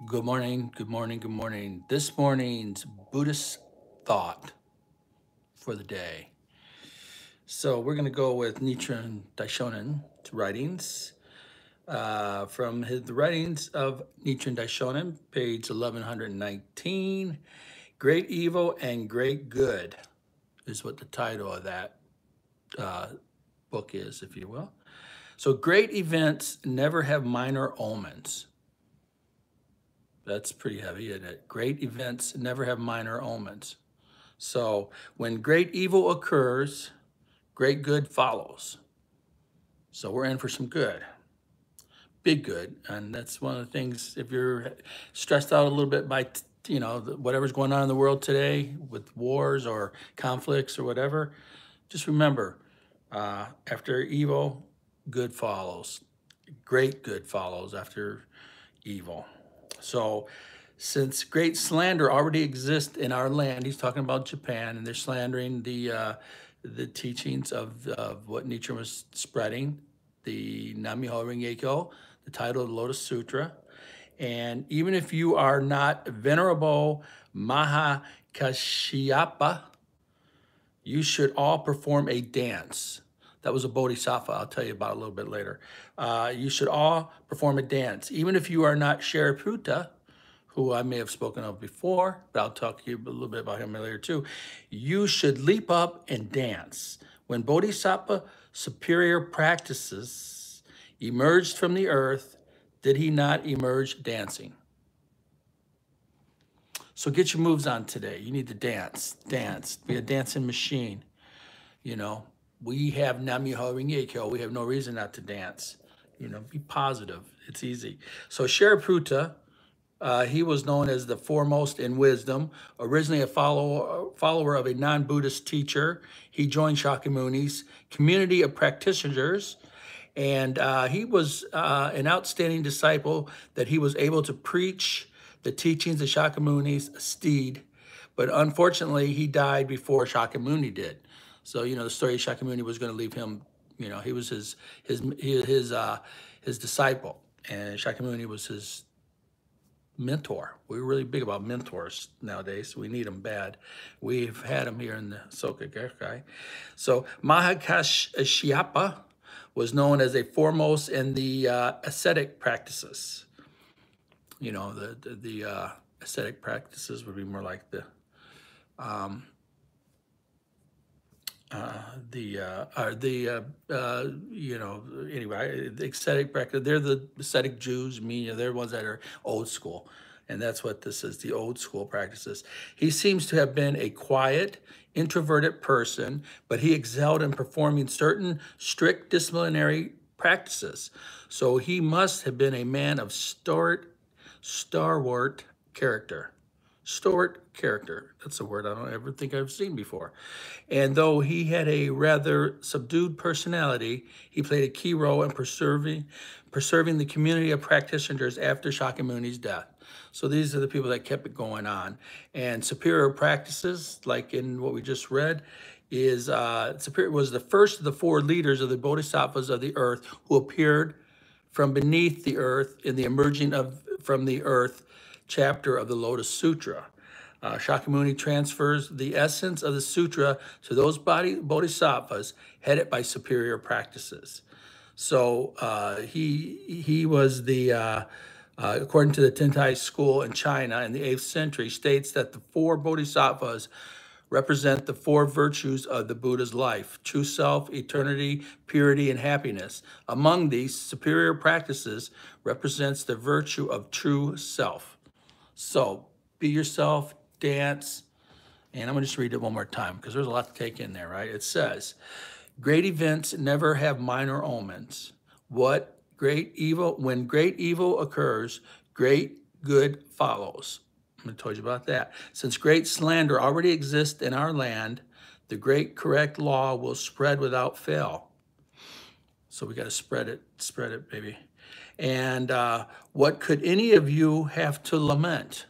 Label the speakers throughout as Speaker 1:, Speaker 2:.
Speaker 1: Good morning, good morning, good morning. This morning's Buddhist thought for the day. So we're going to go with Nichiren Daishonin's writings. From the writings of Nichiren Daishonin, page 1119, Great Evil and Great Good is what the title of that book is, if you will. So great events never have minor omens. That's pretty heavy, isn't it? Great events never have minor omens. So when great evil occurs, great good follows. So we're in for some good, big good. And that's one of the things, if you're stressed out a little bit by, whatever's going on in the world today with wars or conflicts or whatever, just remember, after evil, good follows. Great good follows after evil. So since great slander already exists in our land, he's talking about Japan, and they're slandering the teachings of what Nietzsche was spreading, the Nam-Myoho-Renge-Kyo, the title of the Lotus Sutra. And even if you are not Venerable Mahakashyapa, you should all perform a dance. That was a Bodhisattva, I'll tell you about a little bit later. You should all perform a dance. Even if you are not Shariputra, who I may have spoken of before, but I'll talk to you a little bit about him later too, you should leap up and dance. When Bodhisattva Superior Practices emerged from the earth, did he not emerge dancing? So get your moves on today. You need to dance, be a dancing machine, We have Nam-Myoho-Renge-Kyo. We have no reason not to dance. Be positive. It's easy. So Shariputra, he was known as the foremost in wisdom, originally a follower of a non-Buddhist teacher. He joined Shakyamuni's community of practitioners, and he was an outstanding disciple that he was able to preach the teachings of Shakyamuni's steed. But unfortunately, he died before Shakyamuni did. So, the story of Shakyamuni was going to leave him, he was his disciple, and Shakyamuni was his mentor. We're really big about mentors nowadays. So we need them bad. We've had them here in the Soka Gakkai. So Mahakashyapa was known as a foremost in the ascetic practices. The ascetic practices would be more like the ascetic practice. They're the ascetic Jews. They're ones that are old school. And that's what this is, the old school practices. He seems to have been a quiet, introverted person, but he excelled in performing certain strict disciplinary practices. So he must have been a man of stalwart character. Stalwart character. That's a word I don't ever think I've seen before. And though he had a rather subdued personality, he played a key role in preserving the community of practitioners after Shakyamuni's death. So these are the people that kept it going on. And superior practices, like in what we just read, was the first of the four leaders of the Bodhisattvas of the earth who appeared from beneath the earth in the emerging from the earth chapter of the Lotus Sutra. Shakyamuni transfers the essence of the sutra to those bodhisattvas headed by superior practices. So he was the, according to the Tentai school in China in the 8th century, states that the four bodhisattvas represent the four virtues of the Buddha's life: true self, eternity, purity, and happiness. Among these, superior practices represents the virtue of true self. So be yourself, dance, and I'm going to just read it one more time because there's a lot to take in there, right? It says, great events never have minor omens. When great evil occurs, great good follows. I told you about that. Since great slander already exists in our land, the great correct law will spread without fail. So we got to spread it, baby. And what could any of you have to lament?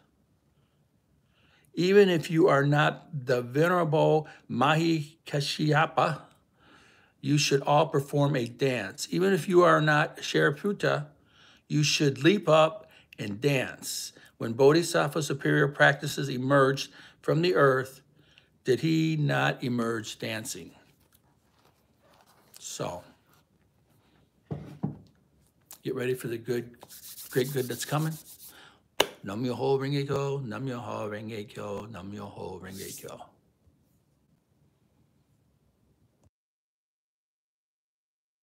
Speaker 1: Even if you are not the Venerable Mahakashyapa, you should all perform a dance. Even if you are not Shariputra, you should leap up and dance. When Bodhisattva Superior Practices emerged from the earth, did he not emerge dancing? So, get ready for the great good that's coming. Nam-Myoho-Renge-Kyo, Nam-Myoho-Renge-Kyo, Nam-Myoho-Renge-Kyo.